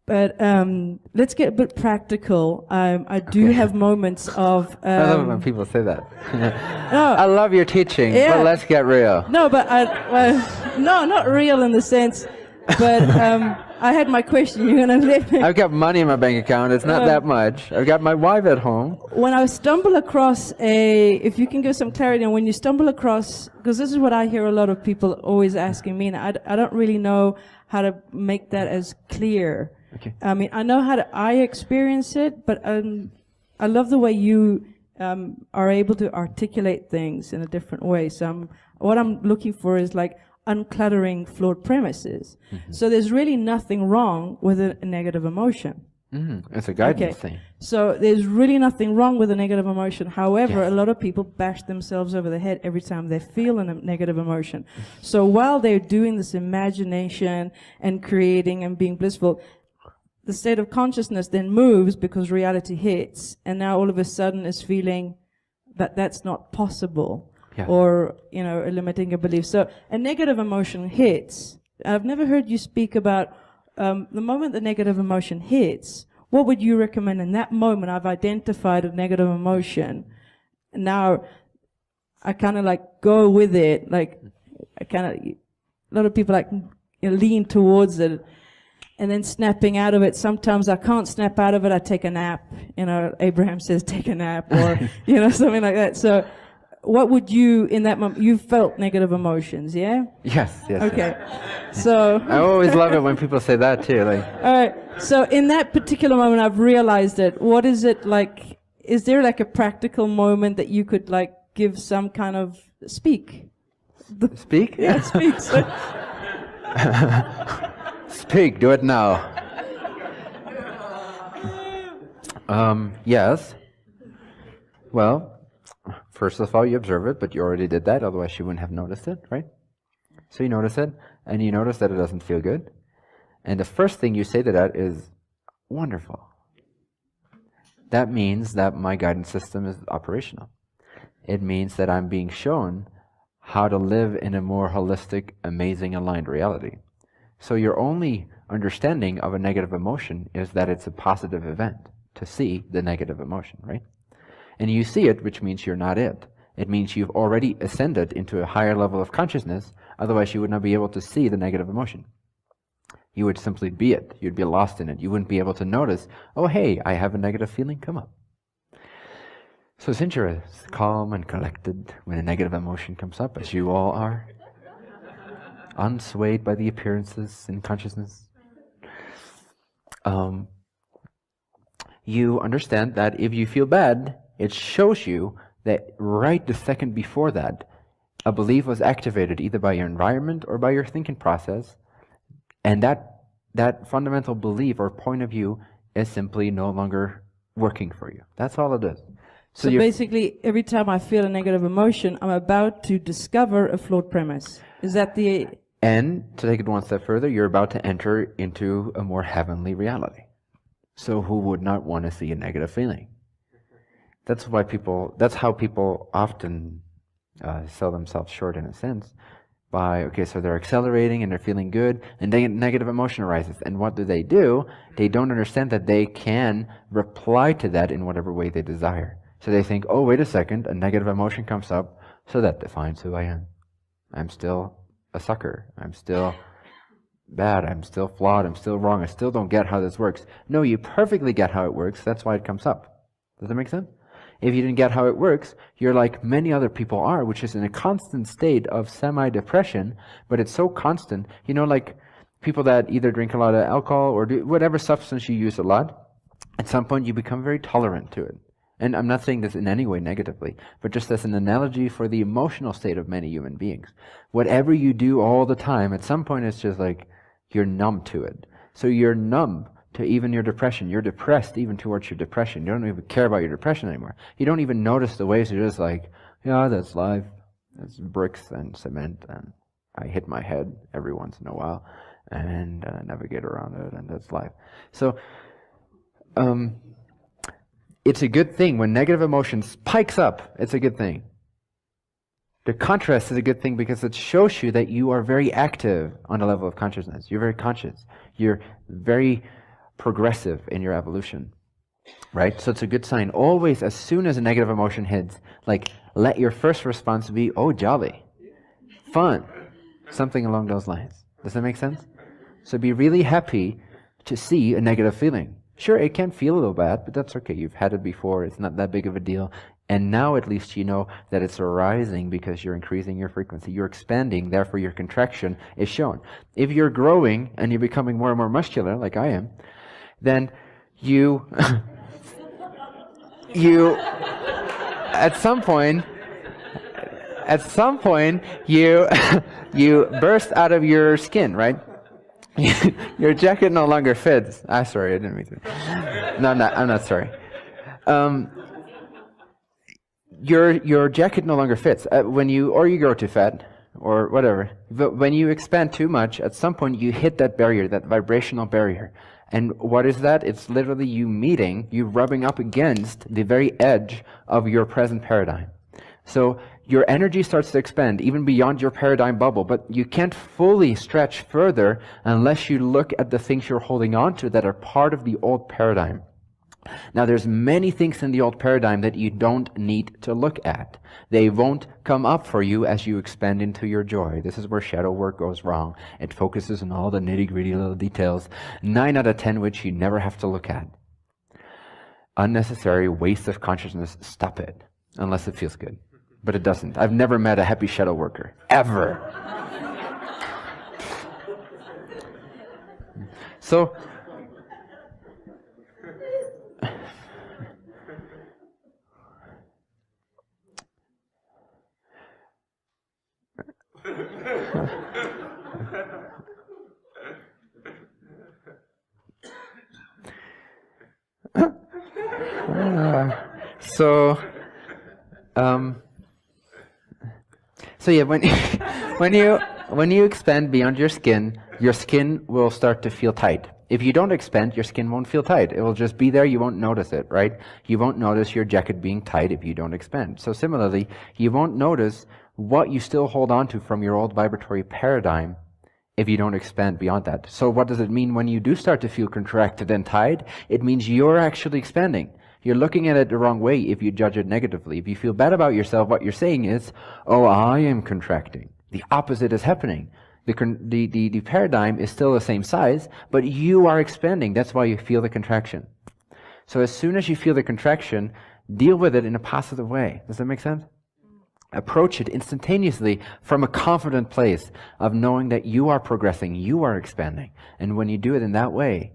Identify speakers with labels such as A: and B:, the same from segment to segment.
A: But let's get a bit practical. I do have moments of...
B: I love it when people say that.
A: No,
B: I love your teaching,
A: Yeah.
B: but let's get real.
A: no, but no, not real in the sense, but I had my question. You're going to let me...
B: I've got money in my bank account. It's not that much. I've got my wife at home.
A: When I stumble across if you can give some clarity on when you stumble across, because this is what I hear a lot of people always asking me, and I don't really know how to make that as clear.
B: Okay.
A: I mean, I know how I experience it, but I love the way you are able to articulate things in a different way. So what I'm looking for is like uncluttering flawed premises. Mm-hmm. So there's really nothing wrong with a negative emotion.
B: Mm-hmm. It's a guidance thing.
A: So there's really nothing wrong with a negative emotion. However, a lot of people bash themselves over the head every time they feel a negative emotion. So while they're doing this imagination and creating and being blissful, the state of consciousness then moves because reality hits, and now all of a sudden is feeling that that's not possible, or, you know, limiting a belief. So a negative emotion hits. I've never heard you speak about the moment the negative emotion hits. What would you recommend in that moment? I've identified a negative emotion. Now I kind of like go with it. Like a lot of people like lean towards it. And then snapping out of it. Sometimes I can't snap out of it. I take a nap. You know, Abraham says take a nap, or you know, something like that. So, what would you in that moment? You felt negative emotions, yeah?
B: Yes.
A: Okay.
B: Yes.
A: So
B: I always love it when people say that too. Like,
A: all right. So in that particular moment, I've realized it. What is it like? Is there like a practical moment that you could like give some kind of speak?
B: Speak?
A: Yeah, speak. So.
B: Speak, do it now. Yes. Well, first of all, you observe it, but you already did that, otherwise you wouldn't have noticed it, right? So you notice it, and you notice that it doesn't feel good. And the first thing you say to that is, wonderful. That means that my guidance system is operational. It means that I'm being shown how to live in a more holistic, amazing, aligned reality. So your only understanding of a negative emotion is that it's a positive event, to see the negative emotion, right? And you see it, which means you're not it. It means you've already ascended into a higher level of consciousness, otherwise you would not be able to see the negative emotion. You would simply be it. You'd be lost in it. You wouldn't be able to notice, oh hey, I have a negative feeling, come up. So since you're as calm and collected when a negative emotion comes up, as you all are, unswayed by the appearances in consciousness, you understand that if you feel bad, it shows you that right the second before that, a belief was activated either by your environment or by your thinking process, and that fundamental belief or point of view is simply no longer working for you. That's all it is.
A: So basically, every time I feel a negative emotion, I'm about to discover a flawed premise. Is that the...
B: And to take it one step further, you're about to enter into a more heavenly reality. So who would not want to see a negative feeling? That's how people often sell themselves short in a sense. So they're accelerating and they're feeling good, and then a negative emotion arises. And what do? They don't understand that they can reply to that in whatever way they desire. So they think, oh, wait a second, a negative emotion comes up, so that defines who I am. I'm still a sucker. I'm still bad. I'm still flawed. I'm still wrong. I still don't get how this works. No, you perfectly get how it works. That's why it comes up. Does that make sense? If you didn't get how it works, you're like many other people are, which is in a constant state of semi-depression, but it's so constant. You know, like people that either drink a lot of alcohol or do whatever substance you use a lot, at some point you become very tolerant to it. And I'm not saying this in any way negatively, but just as an analogy for the emotional state of many human beings. Whatever you do all the time, at some point it's just like you're numb to it. So you're numb to even your depression. You're depressed even towards your depression. You don't even care about your depression anymore. You don't even notice the ways. You're just like, yeah, that's life. That's bricks and cement, and I hit my head every once in a while, and I never get around it, and that's life. So, it's a good thing when negative emotion spikes up. It's a good thing. The contrast is a good thing because it shows you that you are very active on a level of consciousness. You're very conscious. You're very progressive in your evolution, right? So it's a good sign. Always, as soon as a negative emotion hits, like, let your first response be, oh, jolly, fun, something along those lines. Does that make sense? So be really happy to see a negative feeling. Sure, it can feel a little bad, but that's okay. You've had it before. It's not that big of a deal. And now at least you know that it's arising because you're increasing your frequency. You're expanding, therefore your contraction is shown. If you're growing and you're becoming more and more muscular, like I am, then you, at some point, you, you burst out of your skin, right? Your jacket no longer fits. Sorry, I didn't mean to. No, I'm not sorry. Your jacket no longer fits when you grow too fat or whatever. But when you expand too much, at some point you hit that barrier, that vibrational barrier. And what is that? It's literally you rubbing up against the very edge of your present paradigm. So your energy starts to expand even beyond your paradigm bubble, but you can't fully stretch further unless you look at the things you're holding on to that are part of the old paradigm. Now, there's many things in the old paradigm that you don't need to look at. They won't come up for you as you expand into your joy. This is where shadow work goes wrong. It focuses on all the nitty-gritty little details, 9 out of 10 which you never have to look at. Unnecessary waste of consciousness, stop it, unless it feels good. But it doesn't. I've never met a happy shadow worker, ever. So, So yeah, when you expand beyond your skin will start to feel tight. If you don't expand, your skin won't feel tight. It will just be there. You won't notice it, right? You won't notice your jacket being tight if you don't expand. So similarly, you won't notice what you still hold on to from your old vibratory paradigm if you don't expand beyond that. So what does it mean when you do start to feel contracted and tied? It means you're actually expanding. You're looking at it the wrong way if you judge it negatively. If you feel bad about yourself, what you're saying is, oh, I am contracting. The opposite is happening. The paradigm is still the same size, but you are expanding. That's why you feel the contraction. So as soon as you feel the contraction, deal with it in a positive way. Does that make sense? Approach it instantaneously from a confident place of knowing that you are progressing, you are expanding. And when you do it in that way,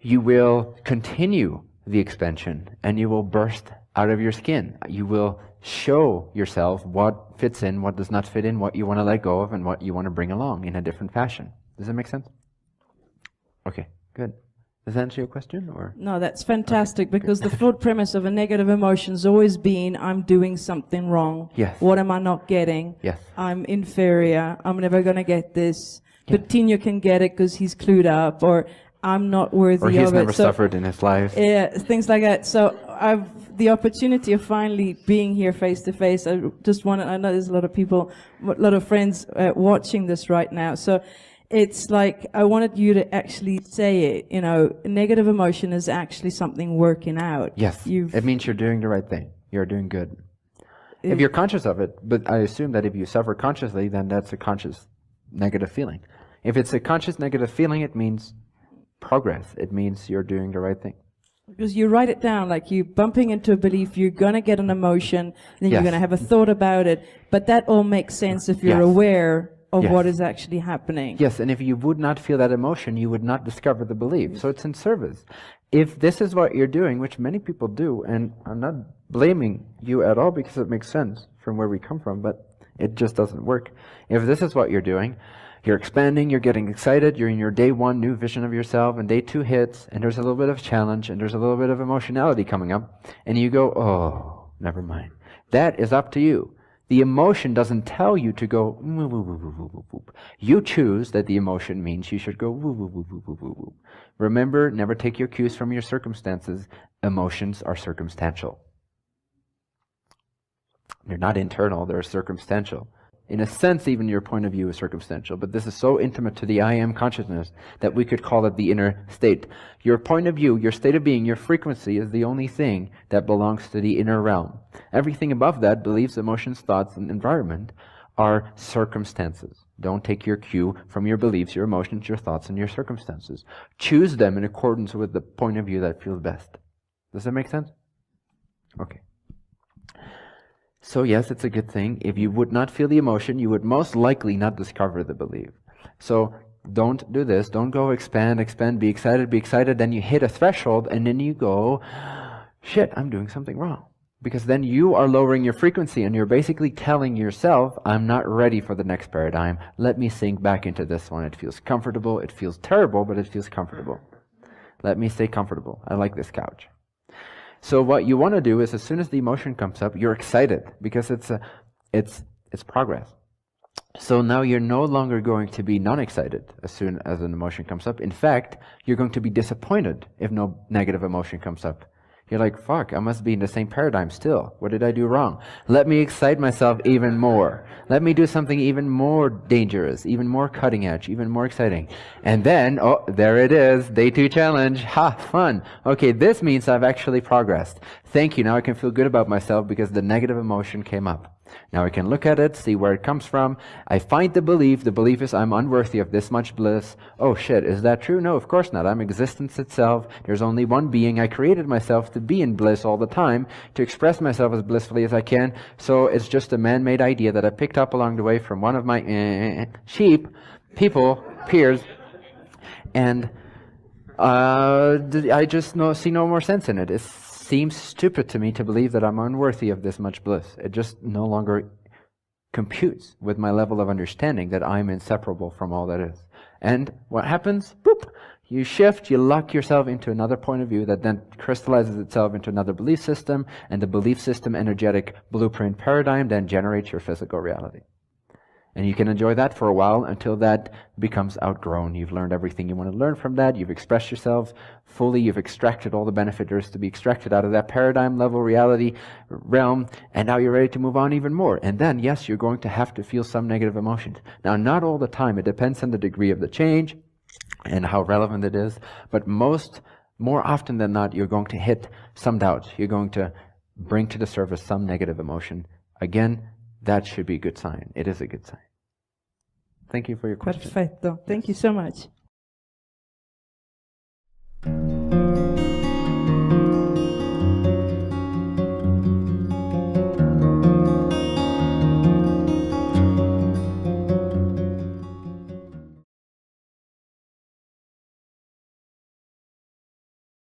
B: you will continue the expansion and you will burst out of your skin. You will show yourself what fits in, what does not fit in, what you want to let go of, and what you want to bring along in a different fashion. Does that make sense? Okay, good. Does that answer your question? Or
A: no, that's fantastic, because the flawed premise of a negative emotion has always been, I'm doing something wrong.
B: Yes.
A: What am I not getting?
B: Yes.
A: I'm inferior. I'm never going to get this. Yeah. Bentinho can get it because he's clued up, or I'm not worthy of it.
B: Or he's never suffered in his life.
A: Yeah, things like that. So I've the opportunity of finally being here face to face. I just want to, I know there's a lot of people, a lot of friends watching this right now. So it's like, I wanted you to actually say it, you know, negative emotion is actually something working out.
B: Yes, it means you're doing the right thing. You're doing good. If you're conscious of it, but I assume that if you suffer consciously, then that's a conscious negative feeling. If it's a conscious negative feeling, it means progress. It means you're doing the right thing.
A: Because you write it down, like you're bumping into a belief, you're going to get an emotion, then you're going to have a thought about it. But that all makes sense if you're aware of what is actually happening.
B: Yes, and if you would not feel that emotion, you would not discover the belief. So it's in service. If this is what you're doing, which many people do, and I'm not blaming you at all because it makes sense from where we come from, but it just doesn't work. If this is what you're doing, you're expanding, you're getting excited, you're in your day one new vision of yourself, and day two hits, and there's a little bit of challenge, and there's a little bit of emotionality coming up, and you go, oh, never mind. That is up to you. The emotion doesn't tell you to go, woo, woo, woo, woo, woo, woo. You choose that the emotion means you should go, woo, woo, woo, woo, woo, woo, woo. Remember, never take your cues from your circumstances. Emotions are circumstantial. They're not internal, they're circumstantial. In a sense, even your point of view is circumstantial, but this is so intimate to the I am consciousness that we could call it the inner state. Your point of view, your state of being, your frequency is the only thing that belongs to the inner realm. Everything above that, beliefs, emotions, thoughts, and environment, are circumstances. Don't take your cue from your beliefs, your emotions, your thoughts, and your circumstances. Choose them in accordance with the point of view that feels best. Does that make sense? Okay. So yes, it's a good thing. If you would not feel the emotion, you would most likely not discover the belief. So don't do this. Don't go expand, be excited. Then you hit a threshold and then you go, shit, I'm doing something wrong. Because then you are lowering your frequency and you're basically telling yourself, I'm not ready for the next paradigm. Let me sink back into this one. It feels comfortable. It feels terrible, but it feels comfortable. Let me stay comfortable. I like this couch. So what you want to do is, as soon as the emotion comes up, you're excited because it's progress. So now you're no longer going to be non-excited as soon as an emotion comes up. In fact, you're going to be disappointed if no negative emotion comes up. You're like, fuck, I must be in the same paradigm still. What did I do wrong? Let me excite myself even more. Let me do something even more dangerous, even more cutting edge, even more exciting. And then, oh, there it is. Day 2 challenge. Ha, fun. Okay, this means I've actually progressed. Thank you. Now I can feel good about myself because the negative emotion came up. Now I can look at it, see where it comes from. I find the belief. The belief is I'm unworthy of this much bliss. Oh shit, is that true? No, of course not. I'm existence itself. There's only one being. I created myself to be in bliss all the time, to express myself as blissfully as I can. So it's just a man-made idea that I picked up along the way from one of my sheep, people, peers, and I just see no more sense in it. It seems stupid to me to believe that I'm unworthy of this much bliss. It just no longer computes with my level of understanding that I'm inseparable from all that is. And what happens? Boop! You shift, you lock yourself into another point of view that then crystallizes itself into another belief system, and the belief system energetic blueprint paradigm then generates your physical reality. And you can enjoy that for a while until that becomes outgrown. You've learned everything you want to learn from that. You've expressed yourself fully. You've extracted all the benefit there is to be extracted out of that paradigm level reality realm. And now you're ready to move on even more. And then, yes, you're going to have to feel some negative emotions. Now, not all the time. It depends on the degree of the change and how relevant it is. But more often than not, you're going to hit some doubt. You're going to bring to the surface some negative emotion. Again, that should be a good sign. It is a good sign. Thank you for your question.
A: Perfecto. Thank you so much.